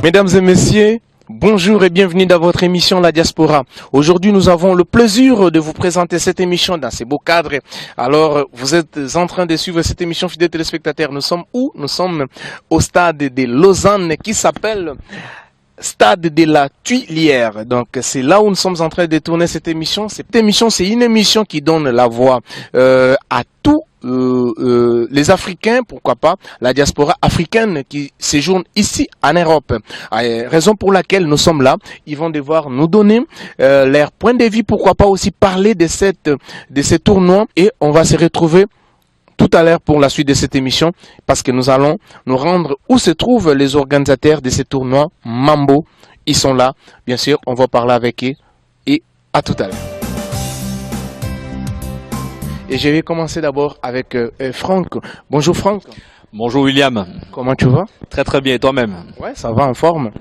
Mesdames et messieurs, bonjour et bienvenue dans votre émission La Diaspora. Aujourd'hui, nous avons le plaisir de vous présenter cette émission dans ces beaux cadres. Alors, vous êtes en train de suivre cette émission, fidèles téléspectateurs. Nous sommes où? Nous sommes au stade de Lausanne qui s'appelle Stade de la Tuilière. Donc, c'est là où nous sommes en train de tourner cette émission. Cette émission, c'est une émission qui donne la voix à tous les Africains, pourquoi pas, la diaspora africaine qui séjourne ici en Europe. Raison pour laquelle nous sommes là. Ils vont devoir nous donner leur point de vue, pourquoi pas aussi parler de ces tournois, et on va se retrouver tout à l'heure pour la suite de cette émission, parce que nous allons nous rendre où se trouvent les organisateurs de ces tournois Mambo. Ils sont là, bien sûr, on va parler avec eux, et à tout à l'heure. Et je vais commencer d'abord avec Franck. Bonjour Franck. Bonjour William. Comment tu vas? Très très bien, et toi-même? Ouais, ça va, en forme.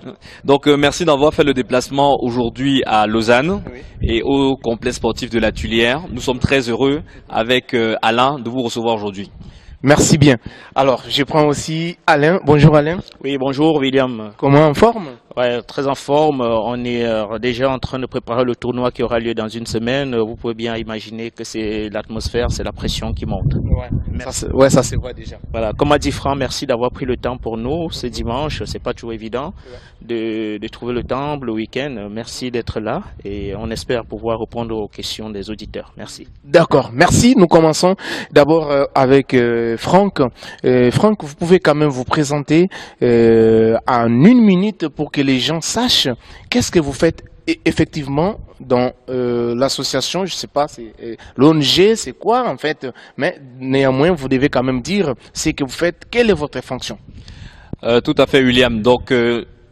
Donc merci d'avoir fait le déplacement aujourd'hui à Lausanne, oui, et au complexe sportif de la Tuilière. Nous sommes très heureux avec Alain de vous recevoir aujourd'hui. Merci bien. Alors, je prends aussi Alain. Bonjour Alain. Oui, bonjour William. Comment, en forme? Ouais, très en forme. On est déjà en train de préparer le tournoi qui aura lieu dans une semaine. Vous pouvez bien imaginer que c'est l'atmosphère, c'est la pression qui monte. Ouais, ça se voit déjà. Voilà, comme a dit Franck, merci d'avoir pris le temps pour nous ce dimanche. C'est pas toujours évident de trouver le temps le week-end. Merci d'être là et on espère pouvoir répondre aux questions des auditeurs. Merci. D'accord, merci. Nous commençons d'abord avec Franck. Franck, vous pouvez quand même vous présenter en une minute pour que les gens sachent qu'est-ce que vous faites effectivement dans l'association. Je sais pas, c'est l'ONG, c'est quoi en fait, mais néanmoins vous devez quand même dire ce que vous faites, quelle est votre fonction. Tout à fait William. Donc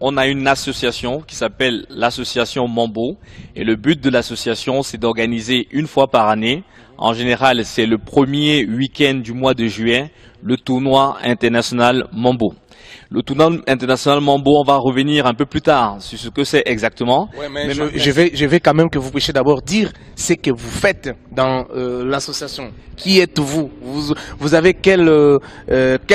on a une association qui s'appelle l'association Mambo, et le but de l'association c'est d'organiser une fois par année, en général c'est le premier week-end du mois de juillet, le tournoi international Mambo. Le tournoi international Mambo, on va revenir un peu plus tard sur ce que c'est exactement. Ouais, mais je vais quand même que vous puissiez d'abord dire ce que vous faites dans l'association. Qui êtes-vous? Vous avez quelle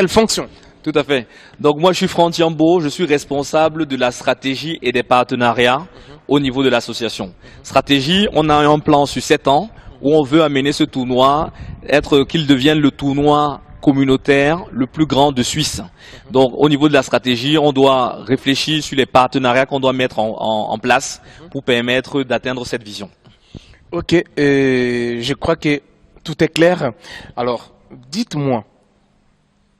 fonction? Tout à fait. Donc moi je suis Franck Tiambo, je suis responsable de la stratégie et des partenariats au niveau de l'association. Stratégie, on a un plan sur 7 ans où on veut amener ce tournoi, qu'il devienne le tournoi communautaire le plus grand de Suisse. Donc au niveau de la stratégie, on doit réfléchir sur les partenariats qu'on doit mettre en place pour permettre d'atteindre cette vision. Ok, je crois que tout est clair. Alors, dites-moi,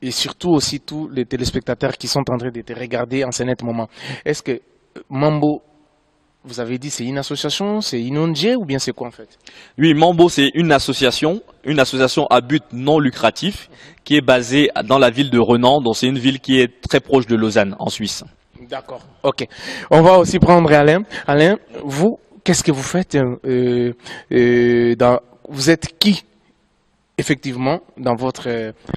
et surtout aussi tous les téléspectateurs qui sont en train de te regarder en ce net moment, est-ce que Mambo, vous avez dit c'est une association, c'est une ONG ou bien c'est quoi en fait? Oui, Mambo c'est une association à but non lucratif qui est basée dans la ville de Renan, donc c'est une ville qui est très proche de Lausanne en Suisse. D'accord, ok. On va aussi prendre Alain. Alain, vous, qu'est-ce que vous faites vous êtes qui effectivement dans votre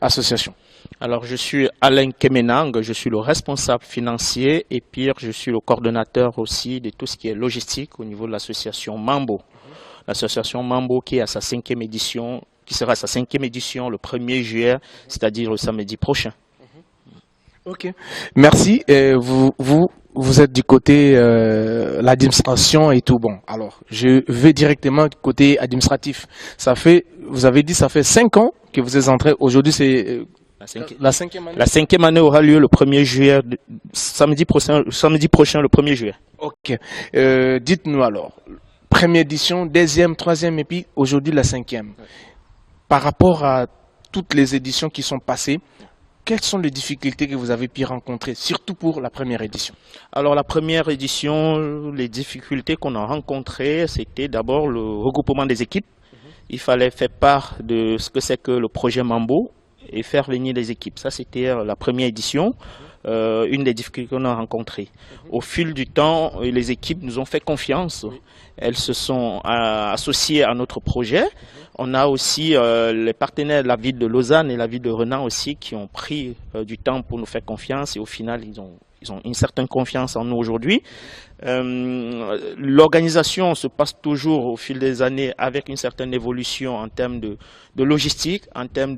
association? Alors, je suis Alain Kemenang, je suis le responsable financier et pire, je suis le coordonnateur aussi de tout ce qui est logistique au niveau de l'association Mambo. L'association Mambo qui est à sa 5e édition, qui sera à sa 5e édition le 1er juillet, c'est-à-dire le samedi prochain. Ok, merci. Vous êtes du côté l'administration et tout. Bon, alors je vais directement du côté administratif. Vous avez dit ça fait 5 ans que vous êtes entré. Aujourd'hui c'est la 5e année. La 5e année aura lieu le 1er juillet, samedi prochain le 1er juillet. Ok. Dites-nous alors, première édition, deuxième, troisième et puis aujourd'hui la 5e. Par rapport à toutes les éditions qui sont passées, quelles sont les difficultés que vous avez pu rencontrer, surtout pour la première édition? Alors la première édition, les difficultés qu'on a rencontrées, c'était d'abord le regroupement des équipes. Il fallait faire part de ce que c'est que le projet Mambo et faire venir les équipes. Ça, c'était la première édition, une des difficultés qu'on a rencontrées. Au fil du temps, les équipes nous ont fait confiance. Elles se sont associées à notre projet. On a aussi les partenaires de la ville de Lausanne et la ville de Renan aussi qui ont pris du temps pour nous faire confiance et au final, ils ont une certaine confiance en nous aujourd'hui. L'organisation se passe toujours au fil des années avec une certaine évolution en termes de logistique, en termes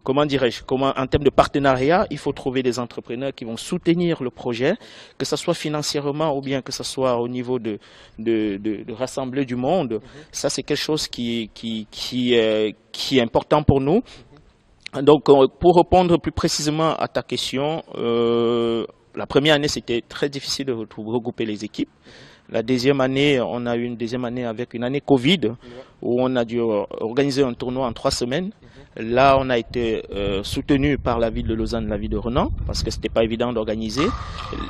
comment dirais-je, en termes de partenariat. Il faut trouver des entrepreneurs qui vont soutenir le projet, que ce soit financièrement ou bien que ce soit au niveau de rassembler du monde. Ça, c'est quelque chose qui est important pour nous. Donc, pour répondre plus précisément à ta question, la première année, c'était très difficile de regrouper les équipes. La deuxième année, on a eu une deuxième année avec une année Covid, où on a dû organiser un tournoi en 3 semaines. Là, on a été soutenu par la ville de Lausanne, la ville de Renan, parce que c'était pas évident d'organiser.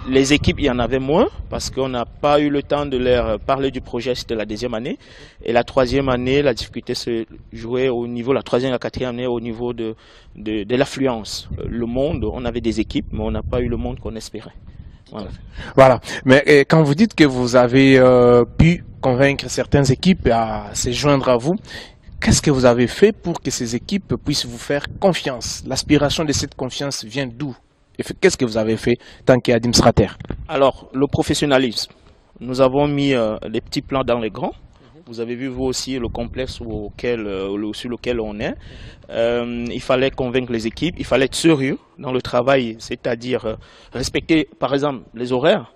Les équipes, il y en avait moins, parce qu'on n'a pas eu le temps de leur parler du projet. C'était la deuxième année. Et la troisième année, la difficulté se jouait au niveau, la troisième et la quatrième année, au niveau de l'affluence. Le monde, on avait des équipes, mais on n'a pas eu le monde qu'on espérait. Voilà. Mais quand vous dites que vous avez pu convaincre certaines équipes à se joindre à vous, qu'est-ce que vous avez fait pour que ces équipes puissent vous faire confiance? L'aspiration de cette confiance vient d'où? Et qu'est-ce que vous avez fait tant qu'administrateur? Alors, le professionnalisme. Nous avons mis les petits plans dans les grands. Vous avez vu, vous aussi, le complexe sur lequel on est. Il fallait convaincre les équipes, il fallait être sérieux dans le travail, c'est-à-dire respecter, par exemple, les horaires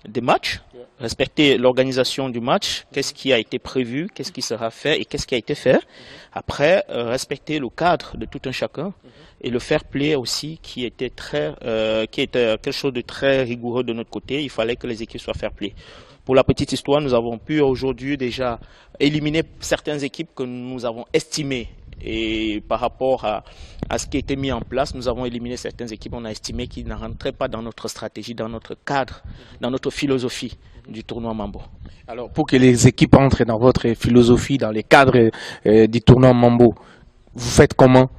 des matchs, respecter l'organisation du match, qu'est-ce qui a été prévu, qu'est-ce qui sera fait et qu'est-ce qui a été fait. Après, respecter le cadre de tout un chacun et le fair play aussi, qui était quelque chose de très rigoureux de notre côté. Il fallait que les équipes soient fair play. Pour la petite histoire, nous avons pu aujourd'hui déjà éliminer certaines équipes que nous avons estimées. Et par rapport à ce qui a été mis en place, nous avons éliminé certaines équipes. On a estimé qu'ils ne rentraient pas dans notre stratégie, dans notre cadre, dans notre philosophie du tournoi Mambo. Alors, pour que les équipes entrent dans votre philosophie, dans les cadres du tournoi Mambo, vous faites comment?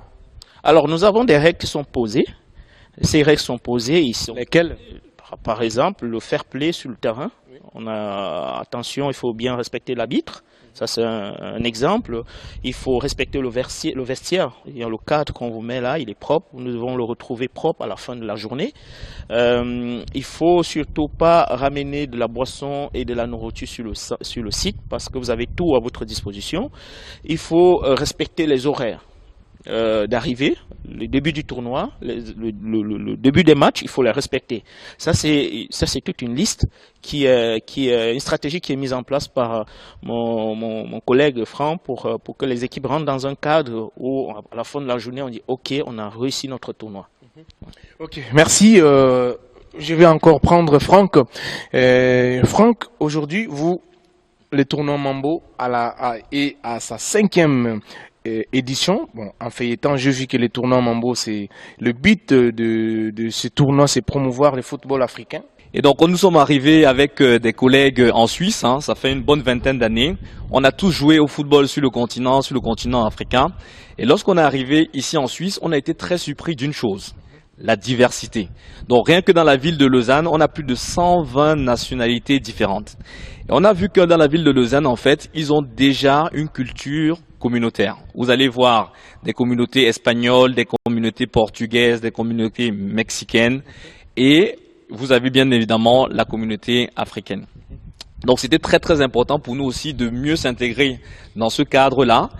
Alors, nous avons des règles qui sont posées. Ces règles sont posées. Lesquelles? Par exemple, le fair play sur le terrain. Attention, il faut bien respecter l'arbitre. Ça, c'est un exemple. Il faut respecter le vestiaire. Le cadre qu'on vous met là, il est propre. Nous devons le retrouver propre à la fin de la journée. Il faut surtout pas ramener de la boisson et de la nourriture sur le site parce que vous avez tout à votre disposition. Il faut respecter les horaires d'arrivée, le début du tournoi, le début des matchs, il faut les respecter. Ça c'est toute une liste qui est une stratégie qui est mise en place par mon collègue Franck pour que les équipes rentrent dans un cadre où à la fin de la journée on dit ok, on a réussi notre tournoi. Ok, merci. Je vais encore prendre Franck. Franck, aujourd'hui, le tournoi Mambo est à sa 5e édition. Bon, en feuilletant, j'ai vu que le tournoi Mambo, c'est le but de ce tournoi, c'est promouvoir le football africain. Et donc, nous sommes arrivés avec des collègues en Suisse, ça fait une bonne vingtaine d'années. On a tous joué au football sur le continent africain. Et lorsqu'on est arrivé ici en Suisse, on a été très surpris d'une chose, la diversité. Donc, rien que dans la ville de Lausanne, on a plus de 120 nationalités différentes. Et on a vu que dans la ville de Lausanne, en fait, ils ont déjà une culture communautaire. Vous allez voir des communautés espagnoles, des communautés portugaises, des communautés mexicaines et vous avez bien évidemment la communauté africaine. Donc c'était très très important pour nous aussi de mieux s'intégrer dans ce cadre-là.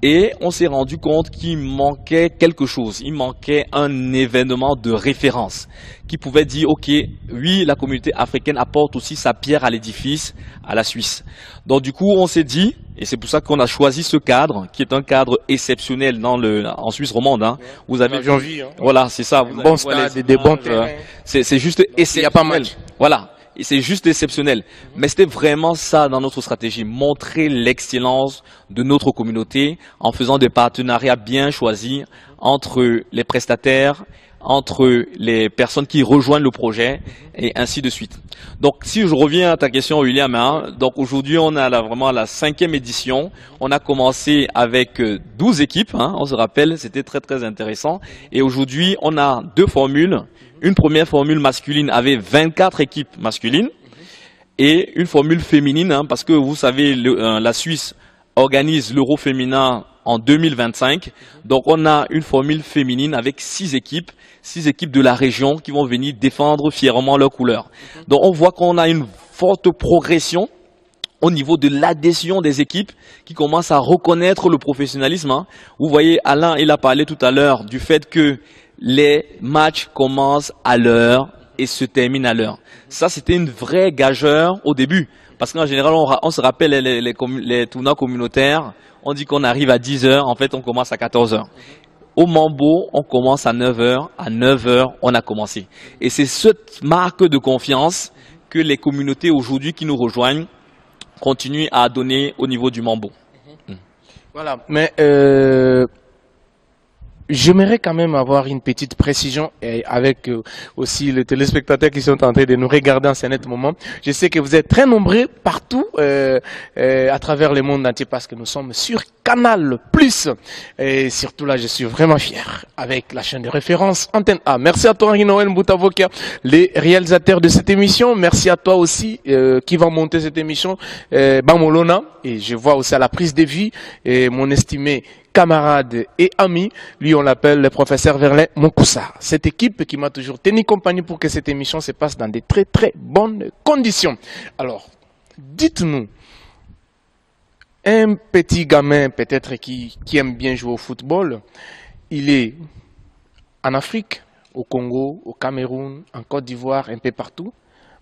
Et on s'est rendu compte qu'il manquait quelque chose, il manquait un événement de référence qui pouvait dire, ok, oui, la communauté africaine apporte aussi sa pierre à l'édifice, à la Suisse. Donc du coup, on s'est dit, et c'est pour ça qu'on a choisi ce cadre, qui est un cadre exceptionnel en Suisse romande. Vous avez vu, voilà, c'est ça. Vous bon stade, des bons terrains. C'est juste exceptionnel. Il n'y a pas mal. Voilà. Et c'est juste exceptionnel. Mais c'était vraiment ça dans notre stratégie, montrer l'excellence de notre communauté en faisant des partenariats bien choisis entre les prestataires, entre les personnes qui rejoignent le projet et ainsi de suite. Donc si je reviens à ta question William, donc aujourd'hui on a vraiment la 5e édition. On a commencé avec 12 équipes, on se rappelle, c'était très très intéressant. Et aujourd'hui on a 2 formules. Une première formule masculine avait 24 équipes masculines et une formule féminine, parce que vous savez, la Suisse organise l'Euro féminin en 2025. Donc on a une formule féminine avec 6 équipes de la région qui vont venir défendre fièrement leurs couleurs. Donc on voit qu'on a une forte progression au niveau de l'adhésion des équipes qui commencent à reconnaître le professionnalisme. Vous voyez, Alain, il a parlé tout à l'heure du fait que les matchs commencent à l'heure et se terminent à l'heure. Ça, c'était une vraie gageure au début. Parce qu'en général, on se rappelle les tournois communautaires, on dit qu'on arrive à 10 heures, en fait, on commence à 14 heures. Au Mambo, on commence à 9 heures. À 9 heures, on a commencé. Et c'est cette marque de confiance que les communautés aujourd'hui qui nous rejoignent continuent à donner au niveau du Mambo. Voilà, mais j'aimerais quand même avoir une petite précision avec aussi les téléspectateurs qui sont en train de nous regarder en ce net moment. Je sais que vous êtes très nombreux partout à travers le monde entier parce que nous sommes sur Canal+. Et surtout là, je suis vraiment fier avec la chaîne de référence Antenne A. Merci à toi, Henri Noël Mboutavokia, les réalisateurs de cette émission. Merci à toi aussi qui va monter cette émission, Bamolona. Et je vois aussi à la prise de vie mon estimé camarade et ami, lui on l'appelle le professeur Verlet Monkoussa. Cette équipe qui m'a toujours tenu compagnie pour que cette émission se passe dans de très très bonnes conditions. Alors, dites-nous, un petit gamin peut-être qui aime bien jouer au football, il est en Afrique, au Congo, au Cameroun, en Côte d'Ivoire, un peu partout,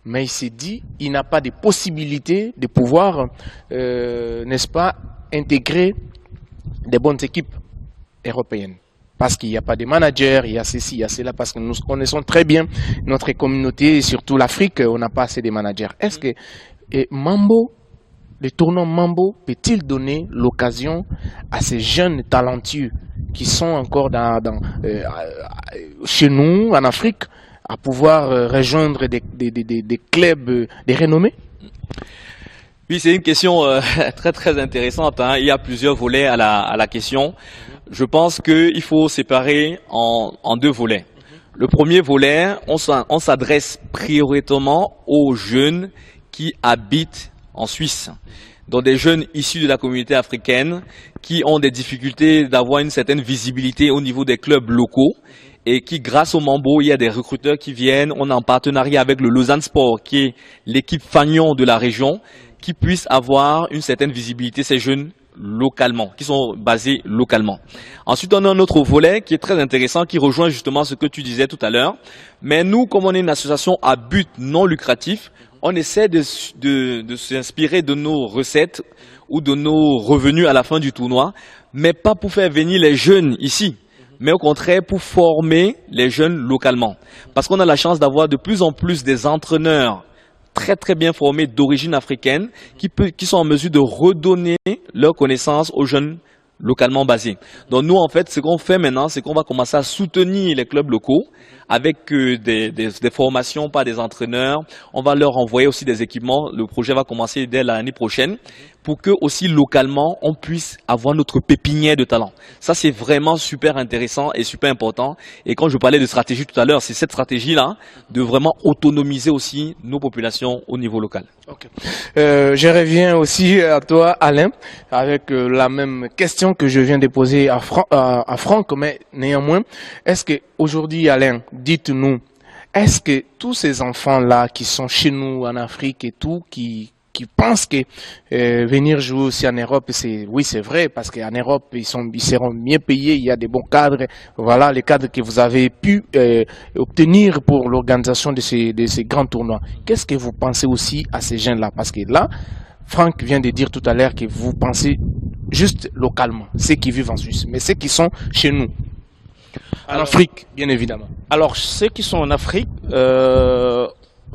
mais il s'est dit, il n'a pas de possibilité de pouvoir, n'est-ce pas, intégrer des bonnes équipes européennes. Parce qu'il n'y a pas de managers, il y a ceci, il y a cela, parce que nous connaissons très bien notre communauté et surtout l'Afrique, on n'a pas assez de managers. Est-ce que Mambo, le tournoi Mambo, peut-il donner l'occasion à ces jeunes talentueux qui sont encore chez nous, en Afrique, à pouvoir rejoindre des clubs de renommée? Oui, c'est une question très très intéressante. Il y a plusieurs volets à la question. Je pense qu'il faut séparer en 2 volets. Le premier volet, on s'adresse prioritairement aux jeunes qui habitent en Suisse. Donc des jeunes issus de la communauté africaine qui ont des difficultés d'avoir une certaine visibilité au niveau des clubs locaux. Et qui, grâce au Mambo, il y a des recruteurs qui viennent. On est en partenariat avec le Lausanne Sport, qui est l'équipe fanion de la région, qui puissent avoir une certaine visibilité, ces jeunes localement, qui sont basés localement. Ensuite, on a un autre volet qui est très intéressant, qui rejoint justement ce que tu disais tout à l'heure. Mais nous, comme on est une association à but non lucratif, on essaie de s'inspirer de nos recettes ou de nos revenus à la fin du tournoi, mais pas pour faire venir les jeunes ici, mais au contraire pour former les jeunes localement. Parce qu'on a la chance d'avoir de plus en plus des entraîneurs très très bien formés d'origine africaine qui sont en mesure de redonner leurs connaissances aux jeunes localement basés. Donc nous en fait ce qu'on fait maintenant c'est qu'on va commencer à soutenir les clubs locaux avec des formations par des entraîneurs. On va leur envoyer aussi des équipements. Le projet va commencer dès l'année prochaine pour que aussi localement on puisse avoir notre pépinière de talent. Ça c'est vraiment super intéressant et super important. Et quand je parlais de stratégie tout à l'heure, c'est cette stratégie-là de vraiment autonomiser aussi nos populations au niveau local. Okay. Je reviens aussi à toi Alain avec la même question que je viens de poser à Franck, mais néanmoins, est-ce que aujourd'hui Alain, dites-nous, est-ce que tous ces enfants-là qui sont chez nous en Afrique et tout, qui pensent que venir jouer aussi en Europe, oui c'est vrai, parce qu'en Europe ils seront mieux payés, il y a des bons cadres, voilà les cadres que vous avez pu obtenir pour l'organisation de ces grands tournois. Qu'est-ce que vous pensez aussi à ces jeunes-là? Parce que là, Franck vient de dire tout à l'heure que vous pensez juste localement, ceux qui vivent en Suisse, mais ceux qui sont chez nous. En Afrique, bien évidemment. Alors, ceux qui sont en Afrique,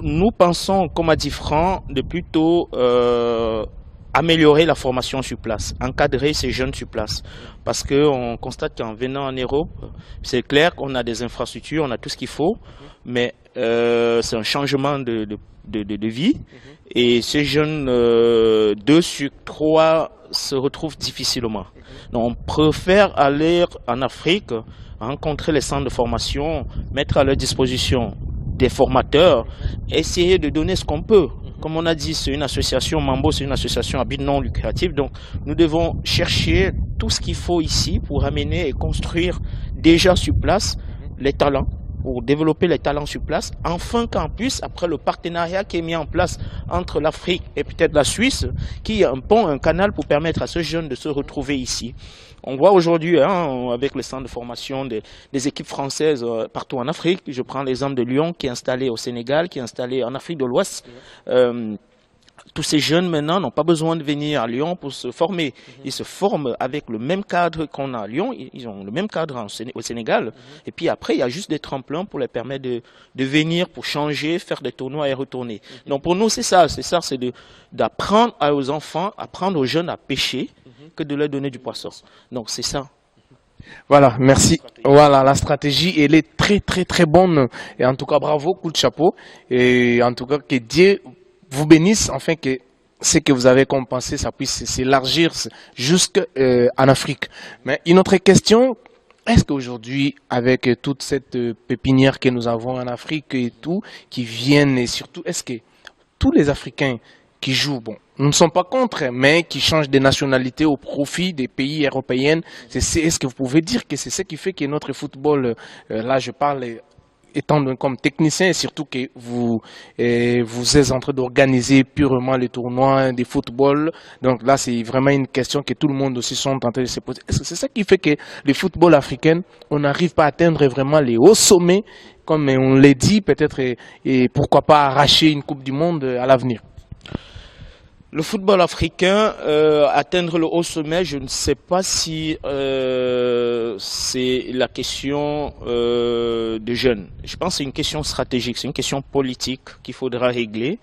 nous pensons, comme a dit Franck, de plutôt améliorer la formation sur place, encadrer ces jeunes sur place. Parce qu'on constate qu'en venant en Europe, c'est clair qu'on a des infrastructures, on a tout ce qu'il faut, mais c'est un changement de vie. Et ces jeunes, 2 sur 3 se retrouvent difficilement. Donc, on préfère aller en Afrique, rencontrer les centres de formation, mettre à leur disposition des formateurs, essayer de donner ce qu'on peut. Comme on a dit, c'est une association, Mambo, c'est une association à but non lucratif, donc nous devons chercher tout ce qu'il faut ici pour amener et construire déjà sur place les talents, pour développer les talents sur place, afin qu'en plus, après le partenariat qui est mis en place entre l'Afrique et peut-être la Suisse, qu'il y ait un pont, un canal pour permettre à ce jeune de se retrouver ici. On voit aujourd'hui, avec le centre de formation des équipes françaises partout en Afrique, je prends l'exemple de Lyon qui est installé au Sénégal, qui est installé en Afrique de l'Ouest. Tous ces jeunes maintenant n'ont pas besoin de venir à Lyon pour se former. Ils se forment avec le même cadre qu'on a à Lyon, ils ont le même cadre au Sénégal. Et puis après, il y a juste des tremplins pour les permettre de venir, pour changer, faire des tournois et retourner. Donc pour nous, c'est ça, c'est d'apprendre aux enfants, apprendre aux jeunes à pêcher, que de leur donner du poisson. Donc c'est ça. Voilà, merci. Voilà, la stratégie, elle est très très très bonne. Et en tout cas, bravo, coup de chapeau. Et en tout cas, que Dieu vous bénisse, afin que ce que vous avez compensé, ça puisse s'élargir jusqu'en Afrique. Mais une autre question, est-ce qu'aujourd'hui, avec toute cette pépinière que nous avons en Afrique et tout, qui viennent, et surtout, est-ce que tous les Africains qui jouent, bon, nous ne sommes pas contre, mais qui changent de nationalité au profit des pays européens, est-ce que vous pouvez dire que c'est ce qui fait que notre football, là je parle étant comme technicien, et surtout que vous êtes en train d'organiser purement les tournois de football. Donc là, c'est vraiment une question que tout le monde aussi sont en train de se poser. Est-ce que c'est ça qui fait que le football africain, on n'arrive pas à atteindre vraiment les hauts sommets, comme on l'a dit, peut-être, et pourquoi pas arracher une Coupe du Monde à l'avenir? Le football africain, atteindre le haut sommet, je ne sais pas si c'est la question de jeunes. Je pense que c'est une question stratégique, c'est une question politique qu'il faudra régler.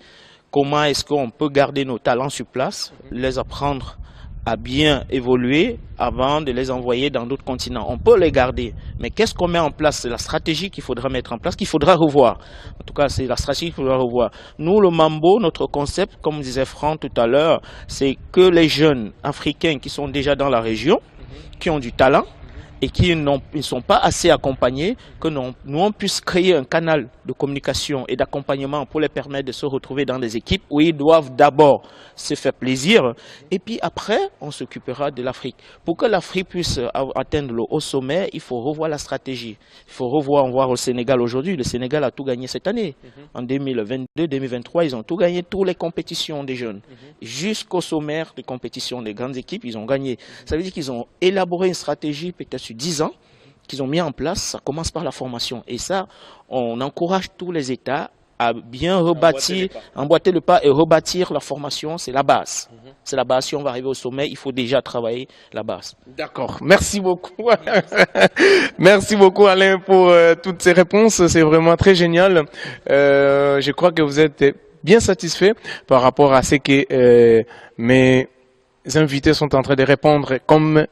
Comment est-ce qu'on peut garder nos talents sur place, les apprendre à bien évoluer avant de les envoyer dans d'autres continents. On peut les garder, mais qu'est-ce qu'on met en place? C'est la stratégie qu'il faudra mettre en place, qu'il faudra revoir. En tout cas, c'est la stratégie qu'il faudra revoir. Nous, le Mambo, notre concept, comme disait Franck tout à l'heure, c'est que les jeunes africains qui sont déjà dans la région, qui ont du talent, et qui ne sont pas assez accompagnés, que nous on puisse créer un canal de communication et d'accompagnement pour les permettre de se retrouver dans des équipes où ils doivent d'abord se faire plaisir et puis après on s'occupera de l'Afrique. Pour que l'Afrique puisse atteindre le haut sommet, il faut revoir la stratégie. Il faut revoir, on voit au Sénégal aujourd'hui, le Sénégal a tout gagné cette année. En 2022-2023, ils ont tout gagné, toutes les compétitions des jeunes. Jusqu'au sommaire des compétitions des grandes équipes, ils ont gagné. Ça veut dire qu'ils ont élaboré une stratégie peut-être sur 10 ans, qu'ils ont mis en place. Ça commence par la formation. Et ça, on encourage tous les États à bien rebâtir, emboîter le pas et rebâtir la formation. C'est la base. C'est la base. Si on va arriver au sommet, il faut déjà travailler la base. D'accord. Merci beaucoup. Merci beaucoup Alain pour toutes ces réponses. C'est vraiment très génial. Je crois que vous êtes bien satisfait par rapport à ce que mes invités sont en train de répondre comme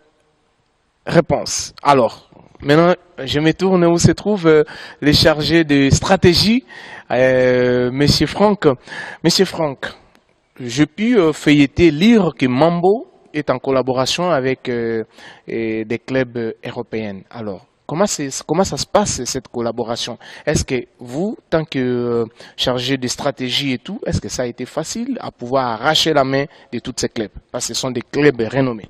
réponse. Alors, maintenant, je me tourne où se trouvent les chargés de stratégie, Monsieur Franck. Monsieur Franck, j'ai pu feuilleter, lire que Mambo est en collaboration avec des clubs européens. Alors, comment ça se passe cette collaboration? Est-ce que vous, tant que chargé de stratégie et tout, est-ce que ça a été facile à pouvoir arracher la main de tous ces clubs? Parce que ce sont des clubs renommés.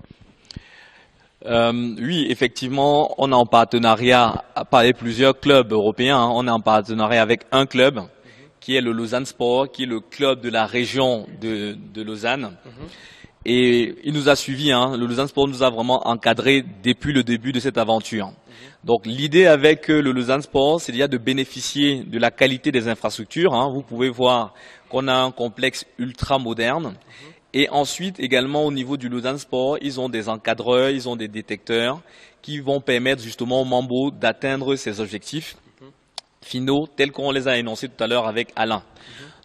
Oui, effectivement, on est en partenariat avec plusieurs clubs européens. On est en partenariat avec un club qui est le Lausanne Sport, qui est le club de la région de Lausanne. Et il nous a suivis. Le Lausanne Sport nous a vraiment encadré depuis le début de cette aventure. Donc l'idée avec le Lausanne Sport, c'est déjà de bénéficier de la qualité des infrastructures. Vous pouvez voir qu'on a un complexe ultra moderne. Et ensuite, également au niveau du Lausanne Sport, ils ont des encadreurs, ils ont des détecteurs qui vont permettre justement au Mambo d'atteindre ses objectifs finaux tels qu'on les a énoncés tout à l'heure avec Alain.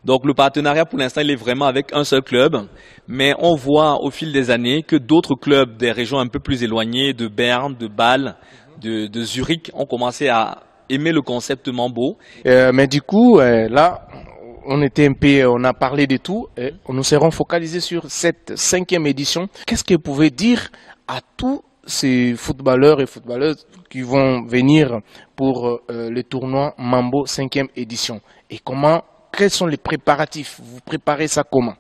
Donc le partenariat pour l'instant, il est vraiment avec un seul club, mais on voit au fil des années que d'autres clubs des régions un peu plus éloignées, de Berne, de Bâle, de Zurich, ont commencé à aimer le concept Mambo. Mais du coup, là, on a parlé de tout, et nous serons focalisés sur cette 5e édition. Qu'est-ce que vous pouvez dire à tous ces footballeurs et footballeuses qui vont venir pour le tournoi Mambo 5e édition? Et quels sont les préparatifs? Vous préparez ça comment?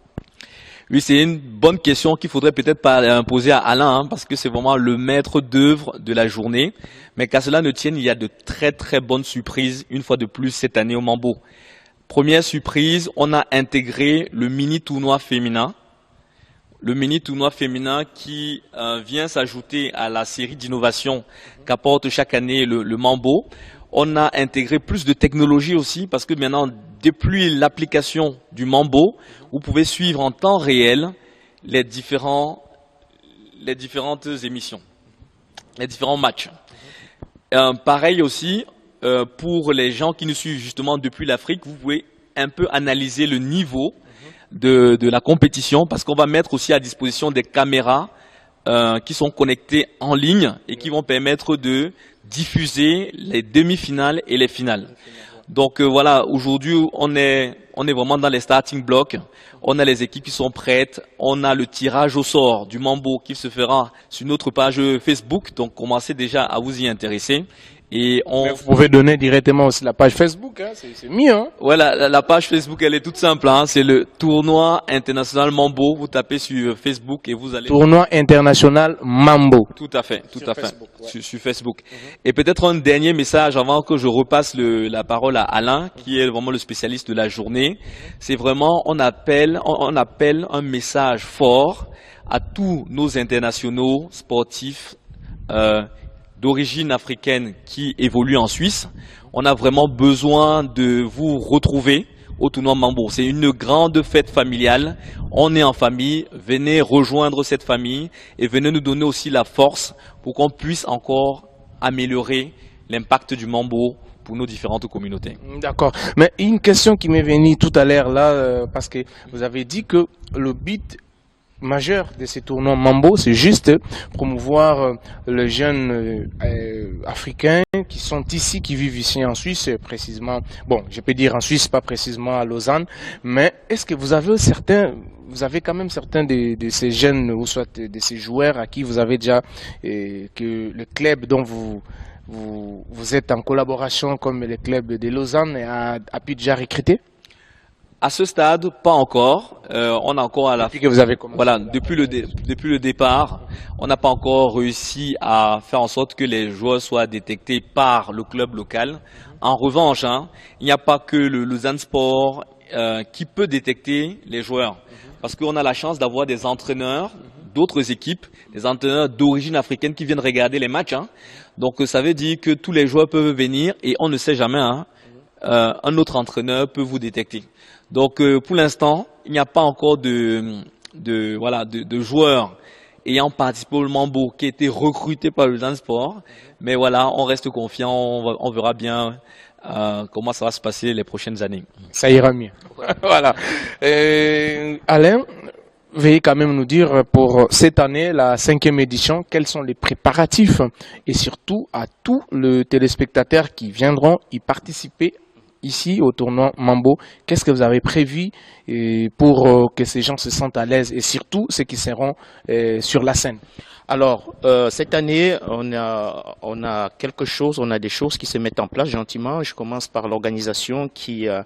Oui, c'est une bonne question qu'il faudrait peut-être pas poser à Alain, hein, parce que c'est vraiment le maître d'œuvre de la journée. Mais qu'à cela ne tienne, il y a de très très bonnes surprises, une fois de plus, cette année au Mambo. Première surprise, on a intégré le mini-tournoi féminin. Le mini-tournoi féminin qui vient s'ajouter à la série d'innovations qu'apporte chaque année le Mambo. On a intégré plus de technologie aussi parce que maintenant, depuis l'application du Mambo, vous pouvez suivre en temps réel les différentes émissions, les différents matchs. Pareil aussi, pour les gens qui nous suivent justement depuis l'Afrique, vous pouvez un peu analyser le niveau de la compétition parce qu'on va mettre aussi à disposition des caméras qui sont connectées en ligne et qui vont permettre de diffuser les demi-finales et les finales. Donc voilà, aujourd'hui on est vraiment dans les starting blocks. On a les équipes qui sont prêtes. On a le tirage au sort du Mambo qui se fera sur notre page Facebook. Donc commencez déjà à vous y intéresser. Et vous pouvez donner directement aussi la page Facebook, hein, c'est mieux. Hein. Voilà, la page Facebook, elle est toute simple. Hein, c'est le Tournoi International Mambo. Vous tapez sur Facebook et vous allez... Tournoi International Mambo. Tout à fait, tout à fait. Sur Facebook. Et peut-être un dernier message avant que je repasse la parole à Alain, qui est vraiment le spécialiste de la journée. C'est vraiment, on appelle un message fort à tous nos internationaux sportifs, d'origine africaine qui évolue en Suisse. On a vraiment besoin de vous retrouver au tournoi Mambo. C'est une grande fête familiale. On est en famille. Venez rejoindre cette famille et venez nous donner aussi la force pour qu'on puisse encore améliorer l'impact du Mambo pour nos différentes communautés. D'accord. Mais une question qui m'est venue tout à l'heure là, parce que vous avez dit que le but majeur de ces tournois Mambo, c'est juste promouvoir les jeunes africains qui sont ici, qui vivent ici en Suisse, précisément, bon, je peux dire en Suisse, pas précisément à Lausanne, mais est-ce que vous avez quand même certains de ces jeunes, ou soit de ces joueurs à qui vous avez déjà, que le club dont vous êtes en collaboration, comme le club de Lausanne, a pu déjà recruter? À ce stade, pas encore. On a encore depuis que vous avez commencé. Voilà, depuis le départ, on n'a pas encore réussi à faire en sorte que les joueurs soient détectés par le club local. En revanche, hein, il n'y a pas que le Lausanne Sport qui peut détecter les joueurs, parce qu'on a la chance d'avoir des entraîneurs d'autres équipes, des entraîneurs d'origine africaine qui viennent regarder les matchs. Hein. Donc ça veut dire que tous les joueurs peuvent venir et on ne sait jamais. Hein, un autre entraîneur peut vous détecter. Donc pour l'instant, il n'y a pas encore de joueurs ayant participé au Mambo qui a été recruté par le Lausanne Sport. Mais voilà, on reste confiant, on verra bien comment ça va se passer les prochaines années. Ça ira mieux. Voilà. Alain, veuillez quand même nous dire pour cette année, la 5e édition, quels sont les préparatifs et surtout à tous les téléspectateurs qui viendront y participer ici au tournoi Mambo, qu'est-ce que vous avez prévu pour que ces gens se sentent à l'aise et surtout ceux qui seront sur la scène? Alors, cette année, on a quelque chose, on a des choses qui se mettent en place gentiment. Je commence par l'organisation qui a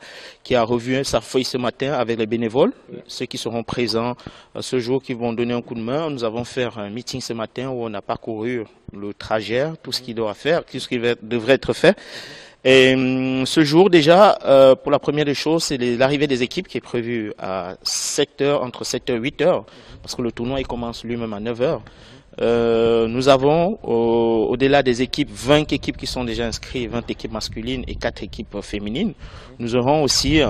revu sa feuille ce matin avec les bénévoles, ceux qui seront présents ce jour, qui vont donner un coup de main. Nous avons fait un meeting ce matin où on a parcouru le trajet, tout ce qu'il doit faire, tout ce qui devrait être fait. Et ce jour déjà, pour la première des choses, c'est l'arrivée des équipes qui est prévue à 7h, entre 7h et 8h, parce que le tournoi il commence lui-même à 9h. Nous avons, au-delà des équipes, 20 équipes qui sont déjà inscrites, 20 équipes masculines et 4 équipes féminines. Nous aurons aussi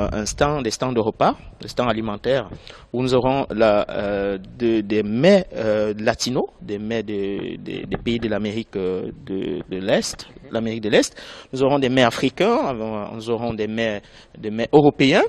des stands de repas, des stands alimentaires, où nous aurons des mets latinos, des mets des pays de l'Amérique de l'Est, l'Amérique de l'Est. Nous aurons des mets africains, nous aurons des mets européens.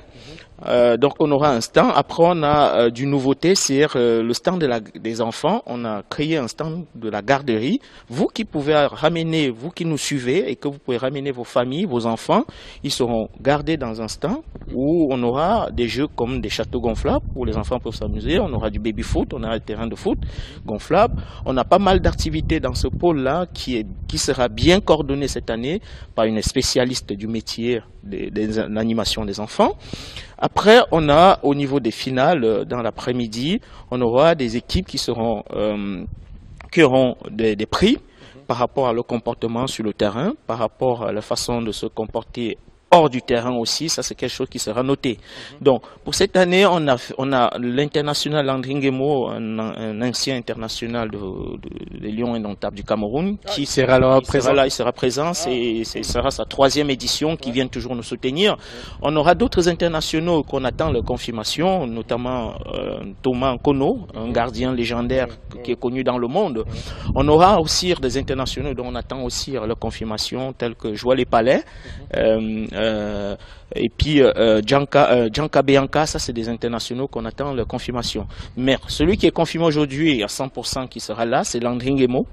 Donc on aura un stand. Après on a du nouveauté, c'est le stand des enfants. On a créé un stand de la garderie. Vous qui pouvez ramener, vous qui nous suivez et que vous pouvez ramener vos familles, vos enfants, ils seront gardés dans un stand où on aura des jeux comme des châteaux gonflables où les enfants peuvent s'amuser. On aura du baby foot, on aura un terrain de foot gonflable. On a pas mal d'activités dans ce pôle-là qui sera bien coordonné cette année par une spécialiste du métier de l'animation des enfants. Après, on a au niveau des finales, dans l'après-midi, on aura des équipes qui auront des prix par rapport à leur comportement sur le terrain, par rapport à la façon de se comporter hors du terrain aussi, ça c'est quelque chose qui sera noté. Donc pour cette année, on a l'international Landry Nguemo, un ancien international des Lions indomptables du Cameroun, qui sera là, il sera présent, ce sera sa 3e édition, qui vient toujours nous soutenir. On aura d'autres internationaux qu'on attend leur confirmation, notamment Thomas Nkono, un gardien légendaire qui est connu dans le monde. On aura aussi des internationaux dont on attend aussi leur confirmation, tels que Joël Palais, et puis Gianca Bianca, ça c'est des internationaux qu'on attend leur confirmation. Mais celui qui est confirmé aujourd'hui à 100% qui sera là, c'est Landry Nguemo,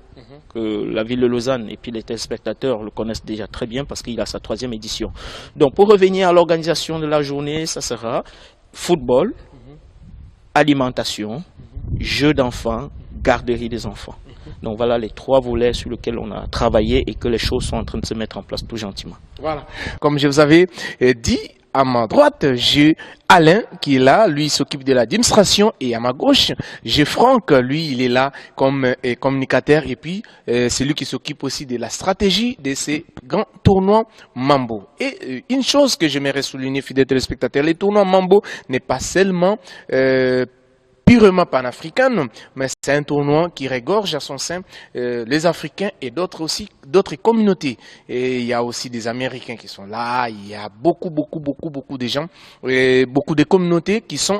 que la ville de Lausanne et puis les téléspectateurs le connaissent déjà très bien parce qu'il a sa 3e édition. Donc pour revenir à l'organisation de la journée, ça sera football, alimentation, jeux d'enfants, garderie des enfants. Donc voilà les 3 volets sur lesquels on a travaillé et que les choses sont en train de se mettre en place tout gentiment. Voilà. Comme je vous avais dit, à ma droite, j'ai Alain qui est là, lui il s'occupe de l'administration, et à ma gauche, j'ai Franck, lui il est là comme communicateur, et puis c'est lui qui s'occupe aussi de la stratégie de ces grands tournois Mambo. Et une chose que j'aimerais souligner, fidèles téléspectateurs, les tournois Mambo n'est pas seulement purement panafricaine, mais c'est un tournoi qui regorge à son sein les Africains et d'autres communautés. Et il y a aussi des Américains qui sont là, il y a beaucoup de gens, beaucoup de communautés qui se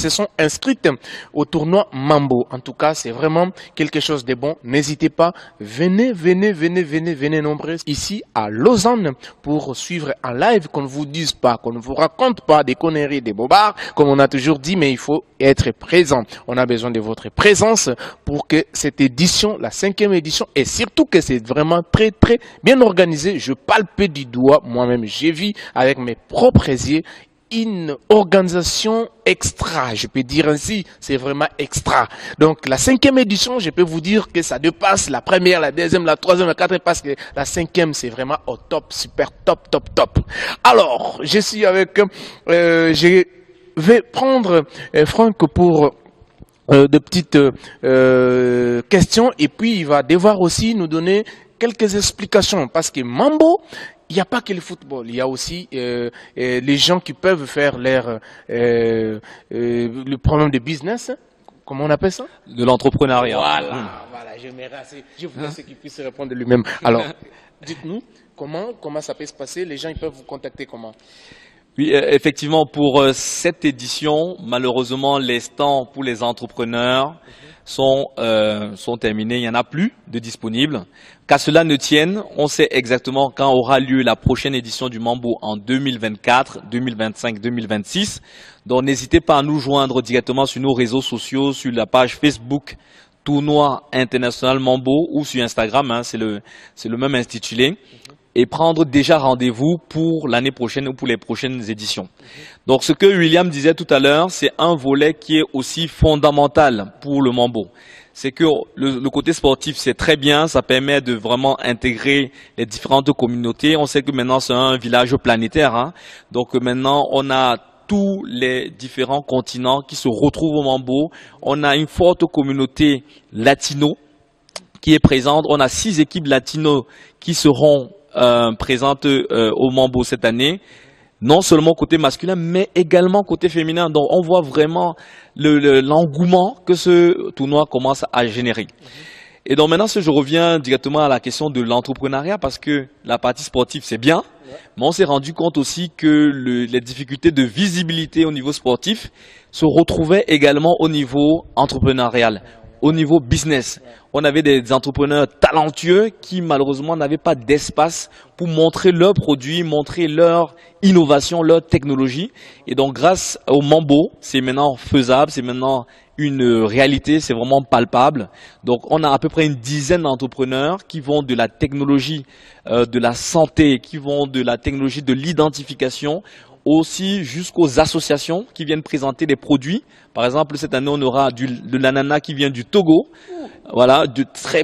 sont inscrites au tournoi Mambo. En tout cas, c'est vraiment quelque chose de bon. N'hésitez pas, venez nombreux ici à Lausanne pour suivre en live, qu'on ne vous dise pas, qu'on ne vous raconte pas des conneries, des bobards, comme on a toujours dit, mais il faut être présent. On a besoin de votre présence pour que cette édition, la 5e édition, et surtout que c'est vraiment très bien organisé. Je palpe du doigt, moi-même, j'ai vu avec mes propres yeux une organisation extra, je peux dire ainsi, c'est vraiment extra. Donc la 5e édition, je peux vous dire que ça dépasse la première, la 2e, la 3e, la 4e, parce que la 5e c'est vraiment au top, super top. Alors, je suis avec, je vais prendre Franck pour de petites questions, et puis il va devoir aussi nous donner quelques explications, parce que Mambo, il n'y a pas que le football, il y a aussi les gens qui peuvent faire le problème de business, comment on appelle ça? De l'entrepreneuriat. Voilà, je voudrais qu'il puisse répondre de lui-même. Alors, dites-nous, comment ça peut se passer, les gens ils peuvent vous contacter comment? Oui, effectivement, pour cette édition, malheureusement, les stands pour les entrepreneurs sont terminés. Il n'y en a plus de disponibles. Qu'à cela ne tienne, on sait exactement quand aura lieu la prochaine édition du Mambo en 2024, 2025, 2026. Donc, n'hésitez pas à nous joindre directement sur nos réseaux sociaux, sur la page Facebook Tournoi International Mambo ou sur Instagram, hein, c'est le même intitulé. Et prendre déjà rendez-vous pour l'année prochaine ou pour les prochaines éditions. Donc ce que William disait tout à l'heure, c'est un volet qui est aussi fondamental pour le Mambo. C'est que le côté sportif, c'est très bien, ça permet de vraiment intégrer les différentes communautés. On sait que maintenant c'est un village planétaire, hein. Donc maintenant on a tous les différents continents qui se retrouvent au Mambo. On a une forte communauté latino qui est présente. On a 6 équipes latino qui seront présente au Mambo cette année, non seulement côté masculin, mais également côté féminin. Donc on voit vraiment l'engouement que ce tournoi commence à générer. Et donc maintenant, je reviens directement à la question de l'entrepreneuriat, parce que la partie sportive, c'est bien, mais on s'est rendu compte aussi que les difficultés de visibilité au niveau sportif se retrouvaient également au niveau entrepreneurial, au niveau business. On avait des entrepreneurs talentueux qui malheureusement n'avaient pas d'espace pour montrer leurs produits, montrer leur innovation, leur technologie. Et donc grâce au Mambo, c'est maintenant faisable, c'est maintenant une réalité, c'est vraiment palpable. Donc on a à peu près une dizaine d'entrepreneurs qui vont de la technologie de la santé, qui vont de la technologie de l'identification aussi jusqu'aux associations qui viennent présenter des produits. Par exemple, cette année, on aura de l'ananas qui vient du Togo. Voilà, de très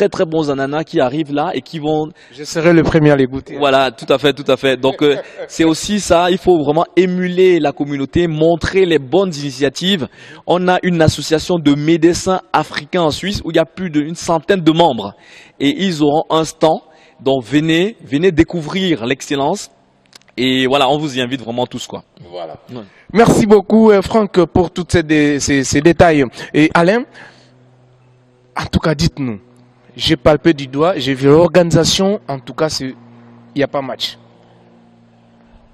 très bons ananas qui arrivent là et qui vont... Je serai le premier à les goûter. Voilà, tout à fait, tout à fait. Donc, c'est aussi ça, il faut vraiment émuler la communauté, montrer les bonnes initiatives. On a une association de médecins africains en Suisse où il y a plus d'une centaine de membres. Et ils auront un stand. Donc, venez découvrir l'excellence. Et voilà, on vous y invite vraiment tous, quoi. Voilà. Ouais. Merci beaucoup, Franck, pour tous ces détails. Et Alain, en tout cas, dites-nous. J'ai palpé du doigt, j'ai vu l'organisation. En tout cas, il n'y a pas match.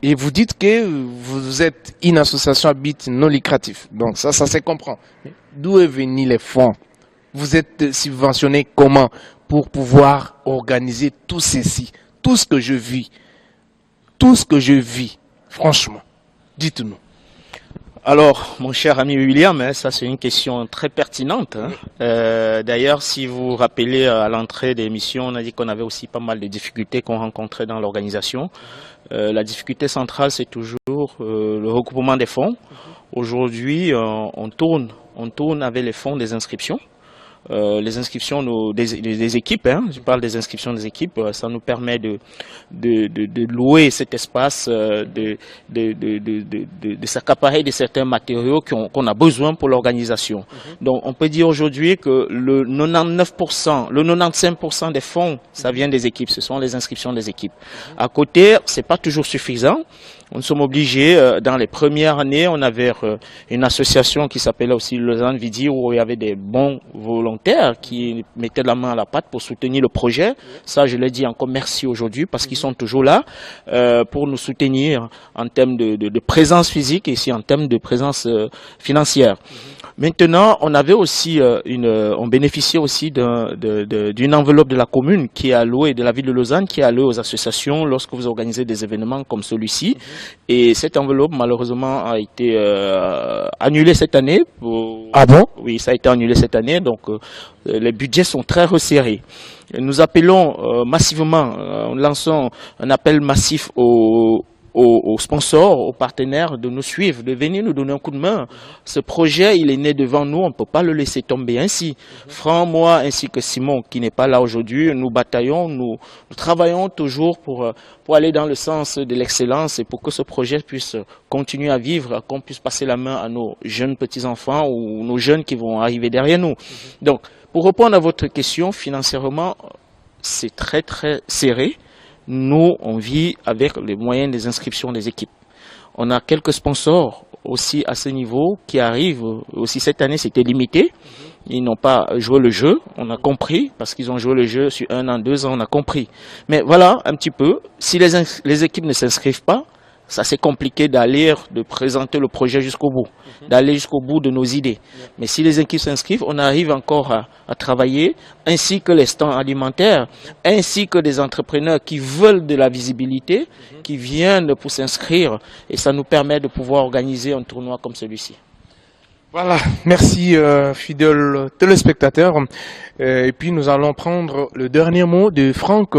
Et vous dites que vous êtes une association à but non lucratif. Donc ça se comprend. D'où est venu les fonds? Vous êtes subventionné comment pour pouvoir organiser tout ceci? Tout ce que je vis, franchement, dites-nous. Alors, mon cher ami William, ça c'est une question très pertinente. D'ailleurs, si vous vous rappelez à l'entrée des émissions, on a dit qu'on avait aussi pas mal de difficultés qu'on rencontrait dans l'organisation. La difficulté centrale, c'est toujours le regroupement des fonds. Aujourd'hui, on tourne avec les fonds des inscriptions. Les inscriptions des équipes, je parle des inscriptions des équipes, ça nous permet de louer cet espace, de s'accaparer de certains matériaux qu'on a besoin pour l'organisation. Donc on peut dire aujourd'hui que le 95% des fonds, ça vient des équipes, ce sont les inscriptions des équipes. À côté, c'est pas toujours suffisant. Nous sommes obligés, dans les premières années, on avait une association qui s'appelait aussi Lausanne Vidi, où il y avait des bons volontaires qui mettaient la main à la pâte pour soutenir le projet. Ça, je le dis encore merci aujourd'hui parce qu'ils sont toujours là pour nous soutenir en termes de présence physique et aussi en termes de présence financière. Maintenant, on avait aussi on bénéficiait aussi d'une enveloppe de la commune qui est allouée, de la ville de Lausanne, qui est allouée aux associations lorsque vous organisez des événements comme celui-ci. Et cette enveloppe, malheureusement, a été annulée cette année. Ah bon? Oui, ça a été annulé cette année, donc les budgets sont très resserrés. Nous appelons massivement, nous lançons un appel massif aux sponsors, aux partenaires de nous suivre, de venir nous donner un coup de main. Ce projet, il est né devant nous, on ne peut pas le laisser tomber ainsi. Franck, moi, ainsi que Simon, qui n'est pas là aujourd'hui, nous bataillons, nous travaillons toujours pour aller dans le sens de l'excellence et pour que ce projet puisse continuer à vivre, qu'on puisse passer la main à nos jeunes petits-enfants ou nos jeunes qui vont arriver derrière nous. Donc, pour répondre à votre question, financièrement, c'est très très serré. Nous, on vit avec les moyens des inscriptions des équipes. On a quelques sponsors aussi à ce niveau qui arrivent. Aussi cette année, c'était limité. Ils n'ont pas joué le jeu, on a compris, parce qu'ils ont joué le jeu sur 1 an, 2 ans, on a compris. Mais voilà, un petit peu, si les équipes ne s'inscrivent pas, ça c'est compliqué de présenter le projet jusqu'au bout, d'aller jusqu'au bout de nos idées. Mais si les équipes s'inscrivent, on arrive encore à travailler, ainsi que les stands alimentaires, ainsi que des entrepreneurs qui veulent de la visibilité, qui viennent pour s'inscrire, et ça nous permet de pouvoir organiser un tournoi comme celui-ci. Voilà, merci fidèles téléspectateurs. Et puis nous allons prendre le dernier mot de Franck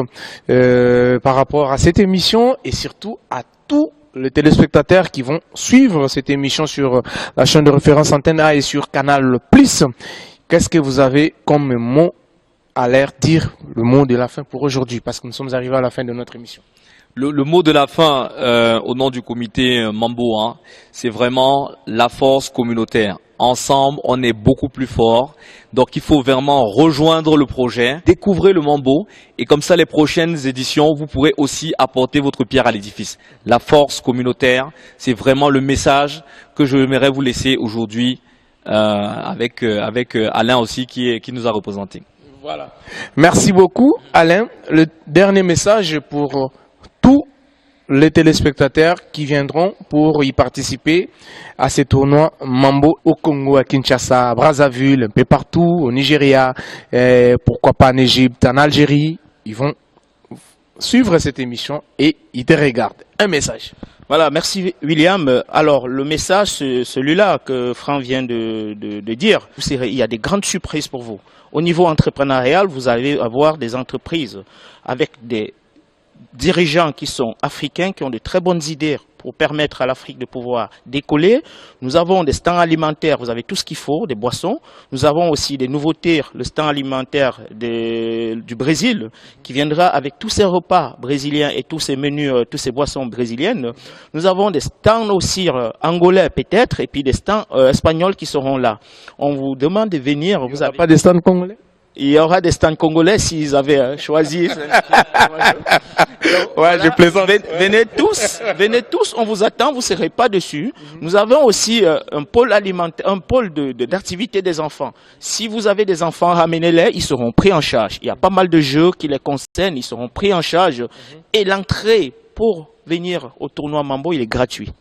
par rapport à cette émission et surtout à tous les téléspectateurs qui vont suivre cette émission sur la chaîne de référence Antenne A et sur Canal Plus. Qu'est-ce que vous avez comme mot à l'air dire, le mot de la fin pour aujourd'hui, parce que nous sommes arrivés à la fin de notre émission. Le mot de la fin au nom du comité Mambo, c'est vraiment la force communautaire. Ensemble, on est beaucoup plus fort. Donc, il faut vraiment rejoindre le projet, découvrir le Mambo. Et comme ça, les prochaines éditions, vous pourrez aussi apporter votre pierre à l'édifice. La force communautaire, c'est vraiment le message que je j'aimerais vous laisser aujourd'hui avec Alain aussi qui nous a représenté. Voilà. Merci beaucoup, Alain. Le dernier message pour tous les téléspectateurs qui viendront pour y participer à ces tournois Mambo au Congo, à Kinshasa, à Brazzaville, un peu partout, au Nigeria, pourquoi pas en Égypte, en Algérie. Ils vont suivre cette émission et ils te regardent. Un message. Voilà, merci William. Alors, le message, c'est celui-là que Franck vient de dire. Il y a des grandes surprises pour vous. Au niveau entrepreneurial, vous allez avoir des entreprises avec des dirigeants qui sont africains, qui ont de très bonnes idées pour permettre à l'Afrique de pouvoir décoller. Nous avons des stands alimentaires, vous avez tout ce qu'il faut, des boissons. Nous avons aussi des nouveautés, le stand alimentaire du Brésil, qui viendra avec tous ces repas brésiliens et tous ces menus, toutes ces boissons brésiliennes. Nous avons des stands aussi angolais peut-être, et puis des stands espagnols qui seront là. On vous demande de venir. Il n'y a pas de stand congolais? Il y aura des stands congolais s'ils avaient choisi. Ouais, je plaisante. Venez tous, on vous attend, vous ne serez pas dessus. Nous avons aussi un pôle alimentaire, un pôle d'activité des enfants. Si vous avez des enfants, ramenez-les, ils seront pris en charge. Il y a pas mal de jeux qui les concernent, ils seront pris en charge. Et l'entrée pour venir au tournoi Mambo, il est gratuit.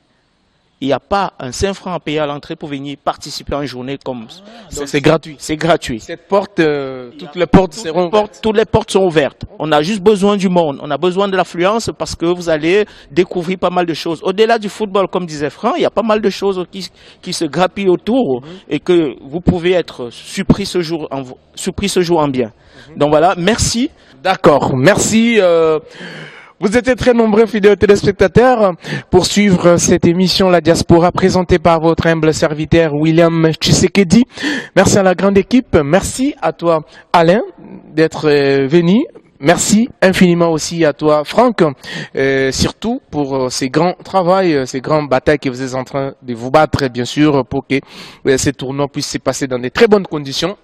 Il n'y a pas un 5 francs à payer à l'entrée pour venir participer à une journée comme ça. C'est gratuit. C'est gratuit. Cette porte, toutes les portes seront ouvertes. Toutes les portes sont ouvertes. On a juste besoin du monde. On a besoin de l'affluence parce que vous allez découvrir pas mal de choses. Au-delà du football, comme disait Franck, il y a pas mal de choses qui se grappillent autour et que vous pouvez être surpris ce jour en bien. Donc voilà, merci. D'accord, merci. Vous étiez très nombreux, fidèles téléspectateurs, pour suivre cette émission La Diaspora, présentée par votre humble serviteur William Tshisekedi. Merci à la grande équipe. Merci à toi, Alain, d'être venu. Merci infiniment aussi à toi, Franck, surtout pour ces grands travaux, ces grandes batailles que vous êtes en train de vous battre, bien sûr, pour que ces tournois puissent se passer dans de très bonnes conditions.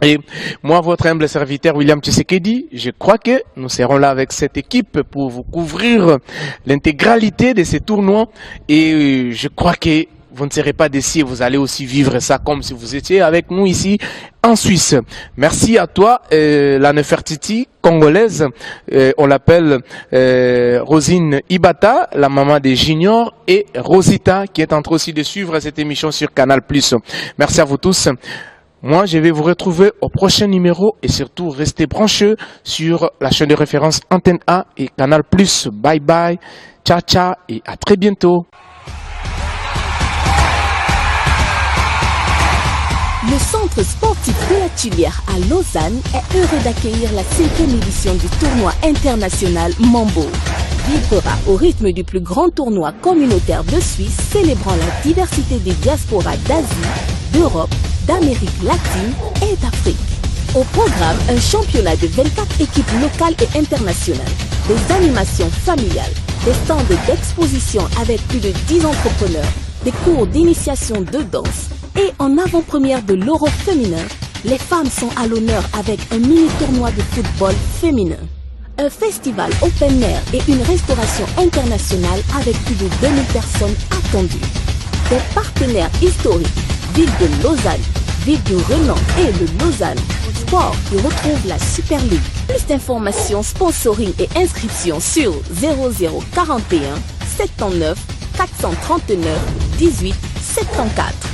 Et moi, votre humble serviteur William Tshisekedi, je crois que nous serons là avec cette équipe pour vous couvrir l'intégralité de ces tournois. Et je crois que vous ne serez pas déçus et vous allez aussi vivre ça comme si vous étiez avec nous ici en Suisse. Merci à toi, la Nefertiti congolaise. On l'appelle Rosine Ibata, la maman des Juniors, et Rosita qui est en train aussi de suivre cette émission sur Canal+. Merci à vous tous. Moi, je vais vous retrouver au prochain numéro et surtout restez branchés sur la chaîne de référence Antenne A et Canal+. Bye bye, ciao ciao et à très bientôt. Le centre sportif de la Tuilière à Lausanne est heureux d'accueillir la 5e édition du tournoi international Mambo. Vibrera au rythme du plus grand tournoi communautaire de Suisse célébrant la diversité des diasporas d'Asie, d'Europe, d'Amérique latine et d'Afrique. Au programme, un championnat de 24 équipes locales et internationales, des animations familiales, des stands d'exposition avec plus de 10 entrepreneurs, des cours d'initiation de danse et en avant-première de l'Euro féminin, les femmes sont à l'honneur avec un mini-tournoi de football féminin. Un festival open air et une restauration internationale avec plus de 2000 personnes attendues. Des partenaires historiques, Ville de Lausanne, Ville de Renan et de Lausanne Sport qui retrouve la Super League. Plus d'informations, sponsoring et inscriptions sur 0041 79 439 18 74.